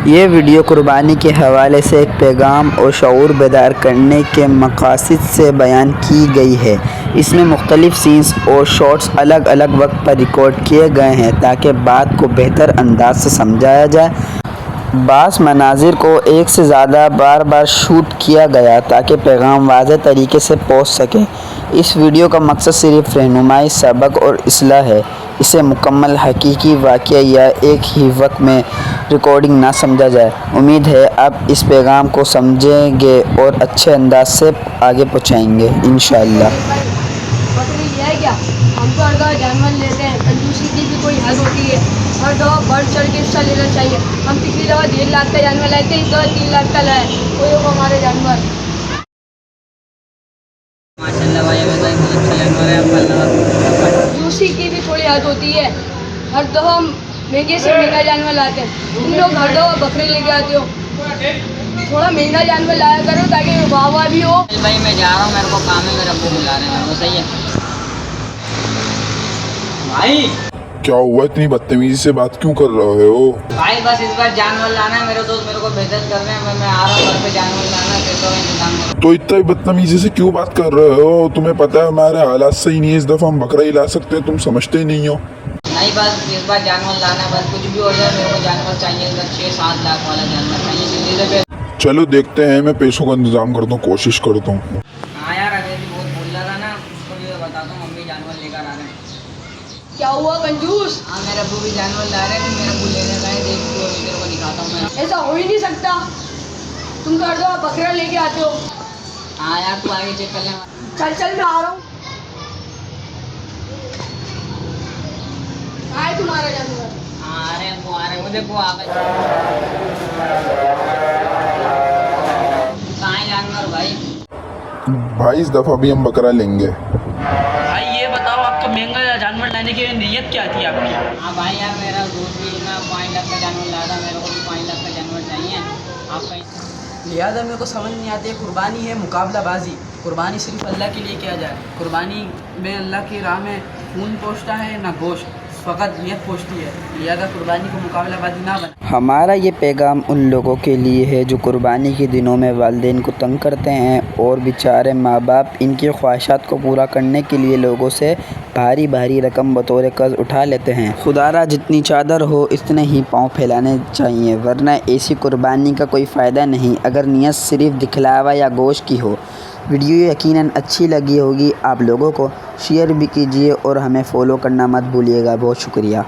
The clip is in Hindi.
ये वीडियो कुर्बानी के हवाले से एक पैगाम और शऊर बेदार करने के मक़ासिद से बयान की गई है। इसमें मुख्तलिफ़ सीन्स और शॉट्स अलग अलग वक्त पर रिकॉर्ड किए गए हैं ताकि बात को बेहतर अंदाज से समझाया जाए। बास मनाजिर को एक से ज़्यादा बार शूट किया गया ताकि पैगाम वाज़ेह तरीके से पहुँच सके। इस वीडियो का मकसद सिर्फ रहनुमाई, सबक और इस्लाह है। इसे मुकम्मल हकीकी वाक़या या एक ही वक्त में रिकॉर्डिंग ना समझा जाए। उम्मीद है आप इस पैगाम को समझेंगे और अच्छे अंदाज से आगे पहुँचाएँगे इंशाअल्लाह। हम तो हर दफ़ा जानवर लेते हैं, कंजूसी की भी कोई हद होती है। हर दफ़ा बढ़ चढ़ के हिस्सा लेना चाहिए। हम पिछली दफ़ा 1.5 लाख का जानवर लाए थे, इस दफ़ा 3 लाख का लाए। कोई हो हमारे जानवर माशाल्लाह भाई, हमें तो बहुत अच्छा जानवर है। कंजूसी की भी थोड़ी हद होती है। हर दफ़ा हम महंगे से महंगा जानवर लाते हैं। तुम लोग हर दफ़ा बकरे लेके आते हो। थोड़ा महंगा जानवर लाया करो ताकि वाह भी हो। भाई मैं जा रहा हूँ, मेरे को काम है, मेरे अब्बू बुला रहे हैं मेरे को। सही है भाई। क्या हुआ, इतनी बदतमीजी से बात क्यों कर रहे हो? भाई बस इस बार जानवर लाना है, मेरे दोस्त मेरे को बेइज्जत कर रहे हैं। मैं आ रहा हूँ घर पे, जानवर लाना है, पैसों का इंतजाम करो। तो इतना बदतमीजी से क्यों बात कर रहे हो? तुम्हें पता है हमारे हालात सही नहीं है, इस दफा हम बकरा ही ला सकते हैं, तुम समझते ही नहीं हो। नहीं बस इस बार जानवर लाना है, बस कुछ भी हो जाए मेरे को जानवर चाहिए। 6-7 लाख वाला जानवर चाहिए, जल्दी से। चलो देखते हैं, मैं पैसों का इंतजाम करता हूँ, कोशिश करता हूँ। हाँ यार, अगर भी बहुत बोल रहा था ना, उसको भी बताता हूँ, मम्मी जानवर लेकर आ रहे हैं। क्या हुआ कंजूस? हाँ मेरे अब्बू भी जानवर ला रहे हैं, मेरे अब्बू लेने गए। देख तू, अभी तेरे को दिखाता हूँ मैं। ऐसा हो ही नहीं सकता। तुम तो हर दफ़ा बकरा लेके आते हो। हाँ यार, तू आगे चेक कर ले। चल मैं आ रहा हूँ। कहाँ है तुम्हारा जानवर? हाँ आ रहे हैं, वो आ रहे हैं, वो देखो आ गए। कहाँ है जानवर भाई? भाई इस दफा भी हम बकरा लेंगे। भाई ये बताओ, आपका महंगा जानवर लाने की नीयत क्या थी आपकी? हाँ भाई यार, मेरा दोस्त भी ना 5 लाख का जानवर लाया था, मेरे को भी 5 लाख का जानवर चाहिए। आपका लिहाजा मेरे को समझ नहीं आती है, कुर्बानी है मुकाबलाबाजी। कुर्बानी सिर्फ अल्लाह के लिए किया जाए। कुर्बानी में अल्लाह की राह में खून पोंछता है ना गोश्त, फ़कत नियत पोंछती है। लिहाजा कुर्बानी को मुकाबलाबाजी ना बना। हमारा ये पैगाम उन लोगों के लिए है जो कुर्बानी के दिनों में वालिदैन को तंग करते हैं और बेचारे माँ बाप इनकी ख्वाहिशात को पूरा करने के लिए लोगों से भारी रकम बतौर कर्ज उठा लेते हैं। खुदारा जितनी चादर हो इतने ही पाँव फैलाने चाहिए, वरना ऐसी कुर्बानी का कोई फ़ायदा नहीं अगर नीयत सिर्फ दिखलावा या गोश्त की हो। वीडियो यकीनन अच्छी लगी होगी आप लोगों को। शेयर भी कीजिए और हमें फॉलो करना मत भूलिएगा। बहुत शुक्रिया।